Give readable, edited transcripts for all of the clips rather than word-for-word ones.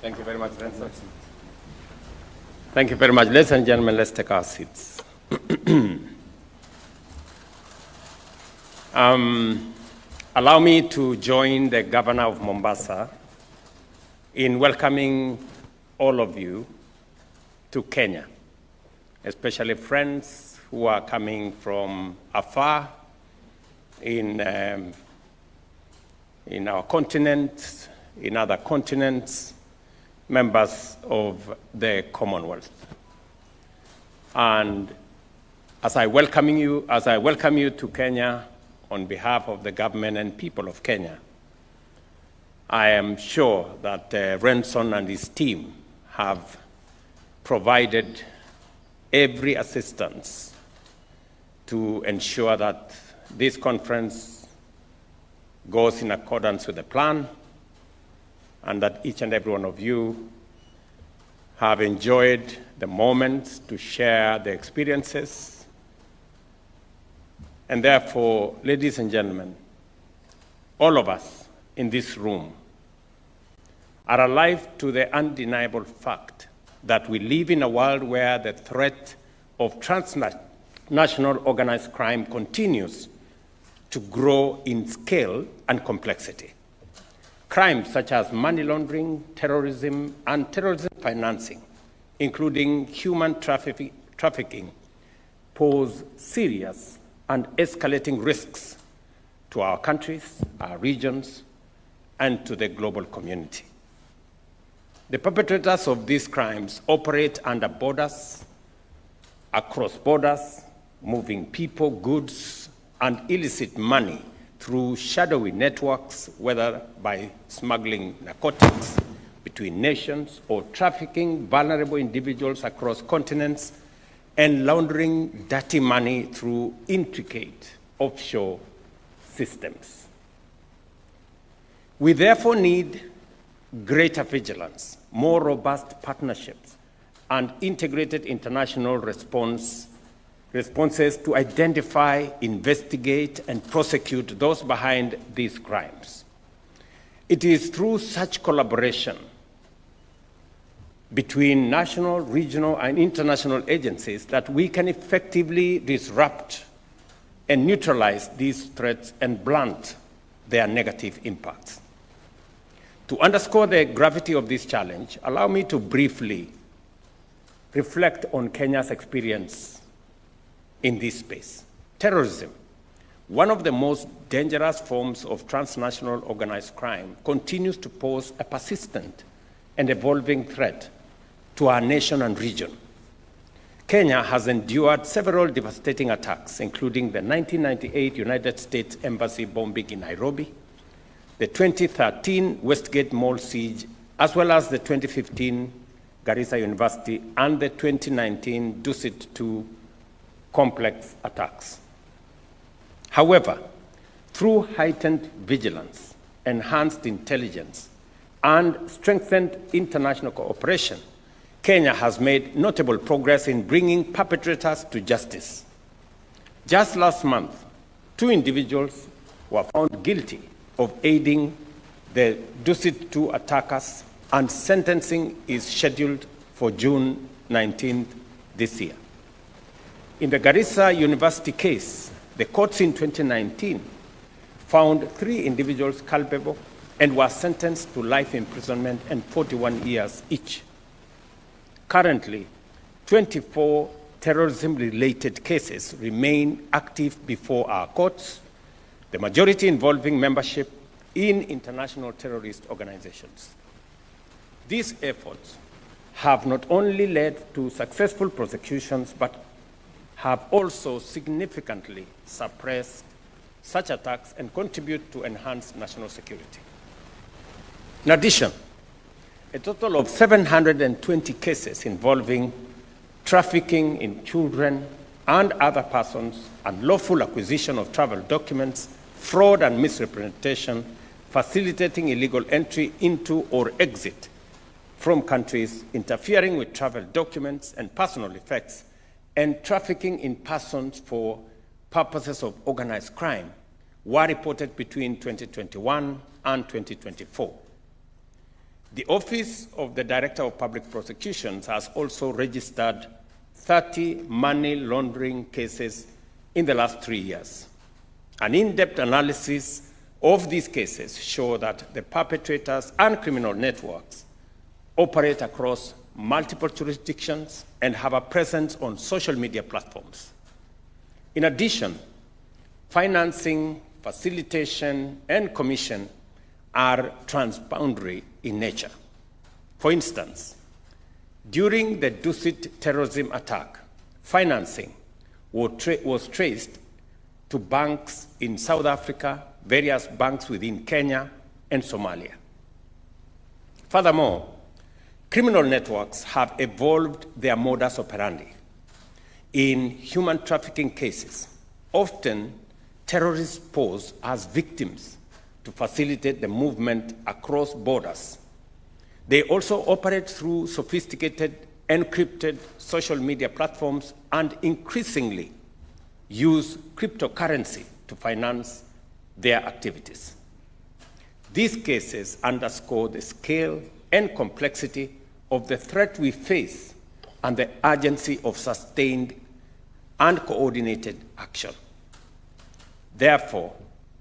Thank you very much, Renzo. Thank you very much. Ladies and gentlemen, let's take our seats. Allow me to join the Governor of Mombasa in welcoming all of you to Kenya, especially friends who are coming from afar in our continent, in other continents, members of the Commonwealth. And as I welcome you to Kenya on behalf of the government and people of Kenya, I am sure that Renson and his team have provided every assistance to ensure that this conference goes in accordance with the plan, and that each and every one of you have enjoyed the moments to share the experiences. And therefore, ladies and gentlemen, all of us in this room are alive to the undeniable fact that we live in a world where the threat of transnational organized crime continues to grow in scale and complexity. Crimes such as money laundering, terrorism, and terrorism financing, including human trafficking, pose serious and escalating risks to our countries, our regions, and to the global community. The perpetrators of these crimes operate under borders, across borders, moving people, goods, and illicit money through shadowy networks, whether by smuggling narcotics between nations or trafficking vulnerable individuals across continents and laundering dirty money through intricate offshore systems. We therefore need greater vigilance, more robust partnerships, and integrated international responses to identify, investigate, and prosecute those behind these crimes. It is through such collaboration between national, regional, and international agencies that we can effectively disrupt and neutralize these threats and blunt their negative impacts. To underscore the gravity of this challenge, allow me to briefly reflect on Kenya's experience in this space. Terrorism, one of the most dangerous forms of transnational organized crime, continues to pose a persistent and evolving threat to our nation and region. Kenya has endured several devastating attacks, including the 1998 United States Embassy bombing in Nairobi, the 2013 Westgate Mall siege, as well as the 2015 Garissa University and the 2019 Dusit 2 complex attacks. However, through heightened vigilance, enhanced intelligence, and strengthened international cooperation, Kenya has made notable progress in bringing perpetrators to justice. Just last month, 2 individuals were found guilty of aiding the Dusit 2 attackers, and sentencing is scheduled for June 19th this year. In the Garissa University case, the courts in 2019 found 3 individuals culpable and were sentenced to life imprisonment and 41 years each. Currently, 24 terrorism-related cases remain active before our courts, the majority involving membership in international terrorist organizations. These efforts have not only led to successful prosecutions, but have also significantly suppressed such attacks and contribute to enhanced national security. In addition, a total of 720 cases involving trafficking in children and other persons, unlawful acquisition of travel documents, fraud and misrepresentation, facilitating illegal entry into or exit from countries, interfering with travel documents and personal effects, and trafficking in persons for purposes of organized crime were reported between 2021 and 2024. The Office of the Director of Public Prosecutions has also registered 30 money laundering cases in the last 3 years. An in-depth analysis of these cases show that the perpetrators and criminal networks operate across multiple jurisdictions and have a presence on social media platforms. In addition, financing, facilitation, and commission are transboundary in nature. For instance, during the Dusit terrorism attack, financing was traced to banks in South Africa, various banks within Kenya, and Somalia. Furthermore, criminal networks have evolved their modus operandi. In human trafficking cases, often terrorists pose as victims to facilitate the movement across borders. They also operate through sophisticated, encrypted social media platforms and increasingly use cryptocurrency to finance their activities. These cases underscore the scale and complexity of the threat we face and the urgency of sustained and coordinated action. Therefore,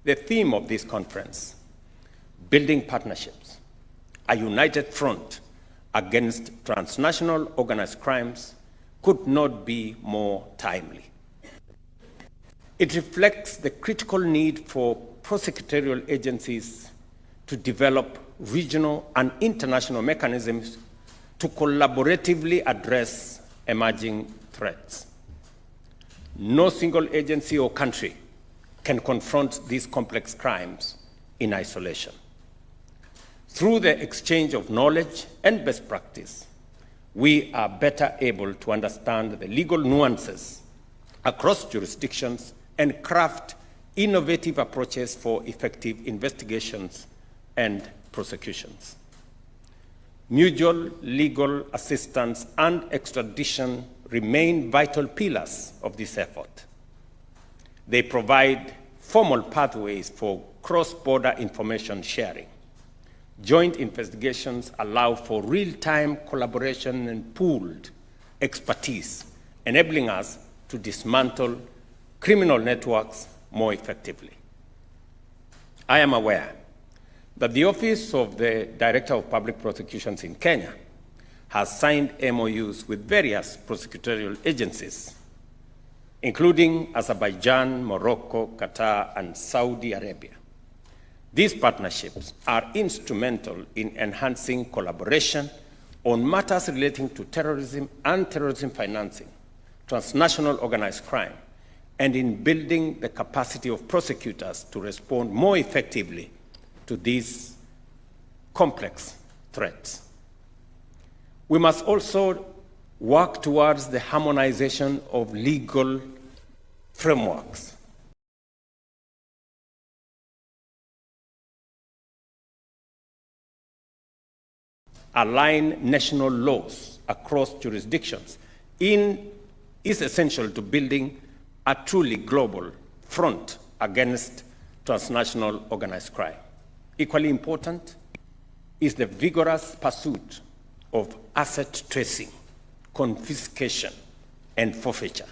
the theme of this conference, Building Partnerships, a united front against transnational organized crimes, could not be more timely. It reflects the critical need for prosecutorial agencies to develop regional and international mechanisms to collaboratively address emerging threats. No single agency or country can confront these complex crimes in isolation. Through the exchange of knowledge and best practice, we are better able to understand the legal nuances across jurisdictions and craft innovative approaches for effective investigations and prosecutions. Mutual legal assistance and extradition remain vital pillars of this effort. They provide formal pathways for cross-border information sharing. Joint investigations allow for real-time collaboration and pooled expertise, enabling us to dismantle criminal networks more effectively. I am aware that the Office of the Director of Public Prosecutions in Kenya has signed MOUs with various prosecutorial agencies, including Azerbaijan, Morocco, Qatar, and Saudi Arabia. These partnerships are instrumental in enhancing collaboration on matters relating to terrorism and terrorism financing, transnational organized crime, and in building the capacity of prosecutors to respond more effectively to these complex threats. We must also work towards the harmonization of legal frameworks. Align national laws across jurisdictions is essential to building a truly global front against transnational organized crime. Equally important is the vigorous pursuit of asset tracing, confiscation, and forfeiture.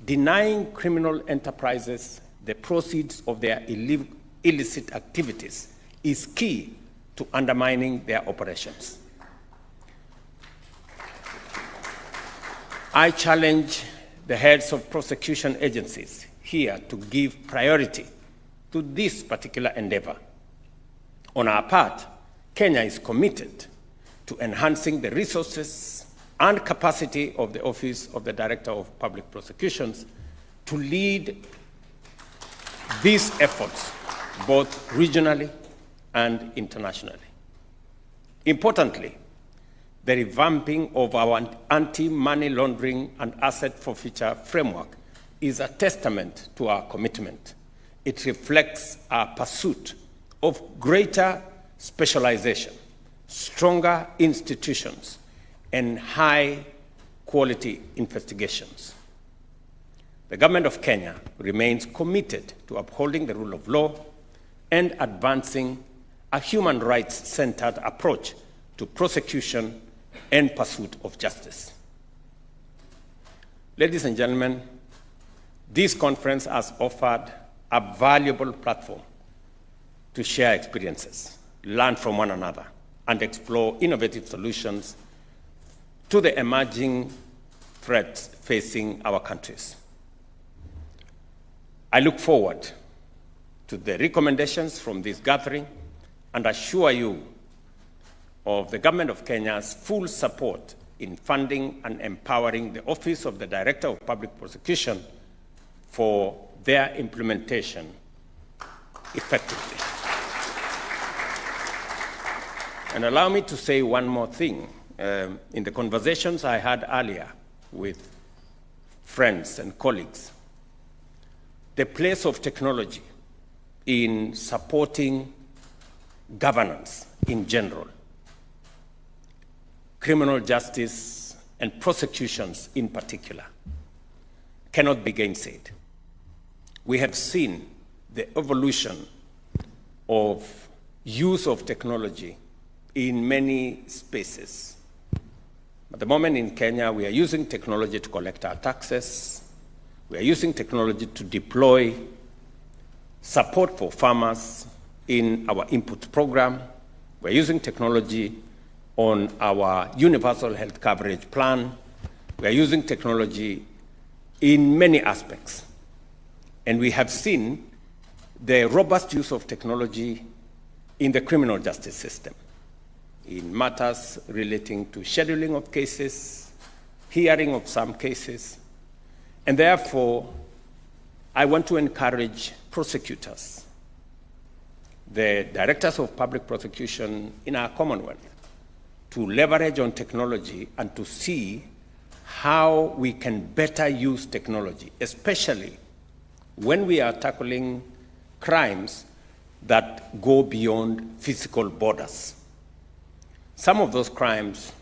Denying criminal enterprises the proceeds of their illicit activities is key to undermining their operations. I challenge the heads of prosecution agencies here to give priority to this particular endeavor. On our part, Kenya is committed to enhancing the resources and capacity of the Office of the Director of Public Prosecutions to lead these efforts both regionally and internationally. Importantly, the revamping of our anti-money laundering and asset forfeiture framework is a testament to our commitment. It reflects our pursuit of greater specialization, stronger institutions, and high-quality investigations. The government of Kenya remains committed to upholding the rule of law and advancing a human rights-centered approach to prosecution and pursuit of justice. Ladies and gentlemen, this conference has offered a valuable platform to share experiences, learn from one another, and explore innovative solutions to the emerging threats facing our countries. I look forward to the recommendations from this gathering and assure you of the Government of Kenya's full support in funding and empowering the Office of the Director of Public Prosecution for their implementation effectively. And allow me to say one more thing. In the conversations I had earlier with friends and colleagues, the place of technology in supporting governance in general, criminal justice and prosecutions in particular, cannot be gainsaid. We have seen the evolution of use of technology in many spaces. At the moment in Kenya, we are using technology to collect our taxes. We are using technology to deploy support for farmers in our input program. We're using technology on our universal health coverage plan. We are using technology in many aspects. And we have seen the robust use of technology in the criminal justice system, in matters relating to scheduling of cases, hearing of some cases. And therefore, I want to encourage prosecutors, the directors of public prosecution in our Commonwealth, to leverage on technology and to see how we can better use technology, especially when we are tackling crimes that go beyond physical borders. Some of those crimes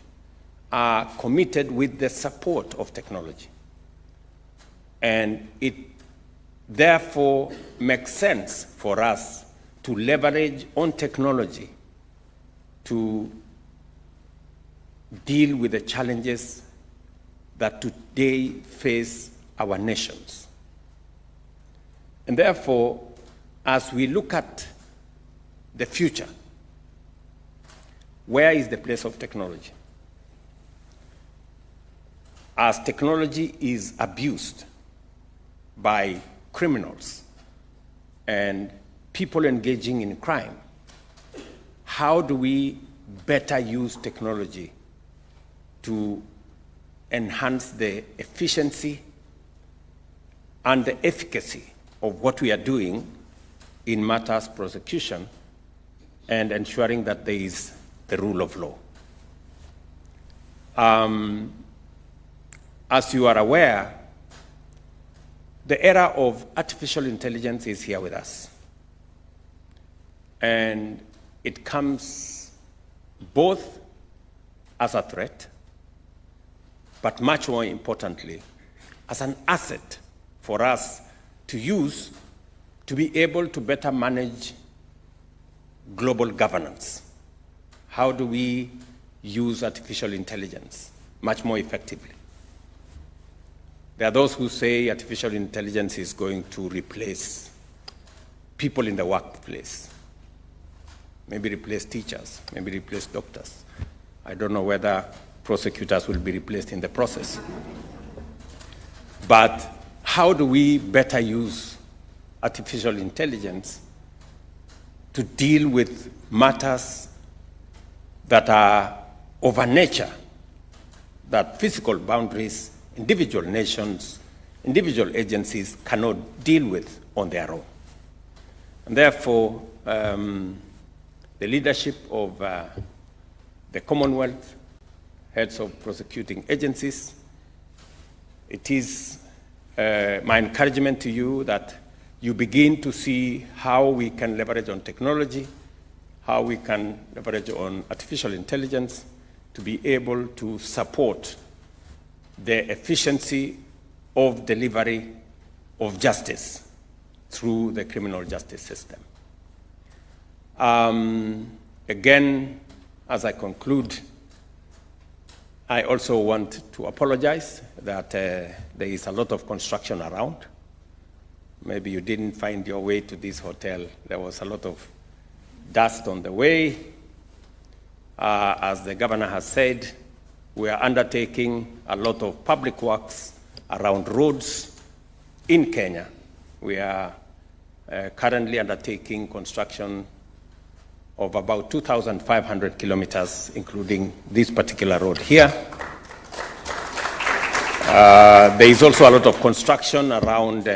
are committed with the support of technology. And it therefore makes sense for us to leverage on technology to deal with the challenges that today face our nations. And therefore, as we look at the future, where is the place of technology? As technology is abused by criminals and people engaging in crime, how do we better use technology to enhance the efficiency and the efficacy of what we are doing in matters prosecution and ensuring that there is the rule of law? As you are aware, the era of artificial intelligence is here with us. And it comes both as a threat, but much more importantly, as an asset for us to use to be able to better manage global governance. How do we use artificial intelligence much more effectively? There are those who say artificial intelligence is going to replace people in the workplace, maybe replace teachers, maybe replace doctors. I don't know whether prosecutors will be replaced in the process. But how do we better use artificial intelligence to deal with matters that are of a nature that physical boundaries, individual nations, individual agencies cannot deal with on their own? And therefore, the leadership of the Commonwealth, heads of prosecuting agencies, it is my encouragement to you that you begin to see how we can leverage on technology, how we can leverage on artificial intelligence to be able to support the efficiency of delivery of justice through the criminal justice system. Again, as I conclude, I also want to apologize that there is a lot of construction around. Maybe you didn't find your way to this hotel. There was a lot of dust on the way. As the governor has said, we are undertaking a lot of public works around roads in Kenya. We are currently undertaking construction of about 2,500 kilometers, including this particular road here. There is also a lot of construction around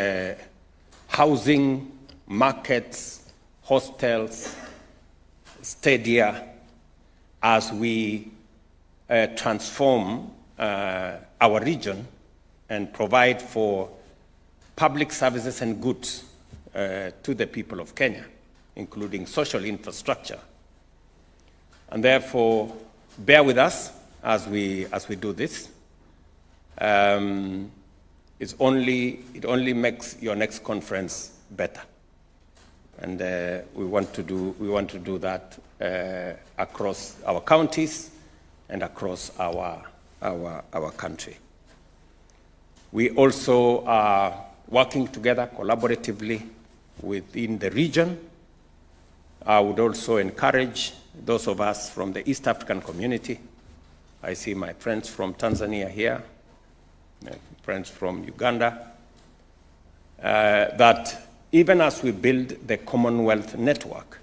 housing, markets, hostels, stadia, as we transform our region and provide for public services and goods to the people of Kenya, including social infrastructure. And therefore, bear with us as we do this. It only makes your next conference better. And we want to do that across our counties and across our country. We also are working together collaboratively within the region. I would also encourage those of us from the East African community. I see my friends from Tanzania here, my friends from Uganda, that even as we build the Commonwealth network,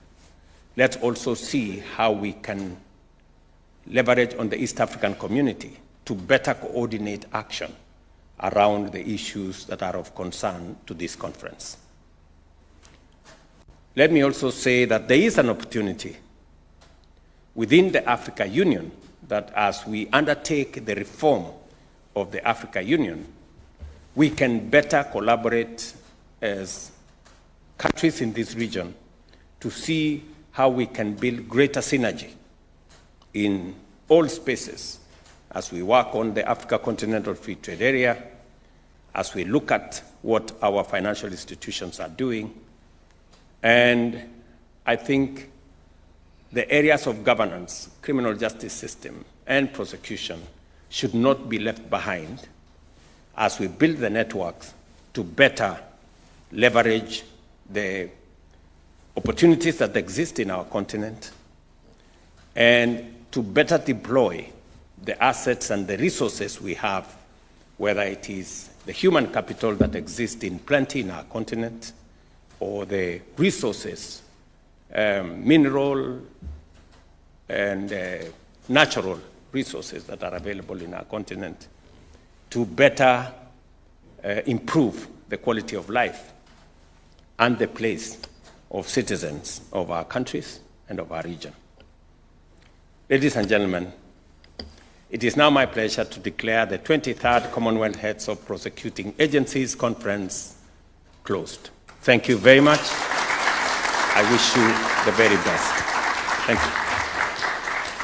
let's also see how we can leverage on the East African community to better coordinate action around the issues that are of concern to this conference. Let me also say that there is an opportunity within the Africa Union that as we undertake the reform of the Africa Union, we can better collaborate as countries in this region to see how we can build greater synergy in all spaces as we work on the Africa Continental Free Trade Area, as we look at what our financial institutions are doing. And I think the areas of governance, criminal justice system, and prosecution should not be left behind as we build the networks to better leverage the opportunities that exist in our continent and to better deploy the assets and the resources we have, whether it is the human capital that exists in plenty in our continent or the resources, mineral and natural resources that are available in our continent, to better improve the quality of life and the place of citizens of our countries and of our region. Ladies and gentlemen, it is now my pleasure to declare the 23rd Commonwealth Heads of Prosecuting Agencies Conference closed. Thank you very much. I wish you the very best. Thank you.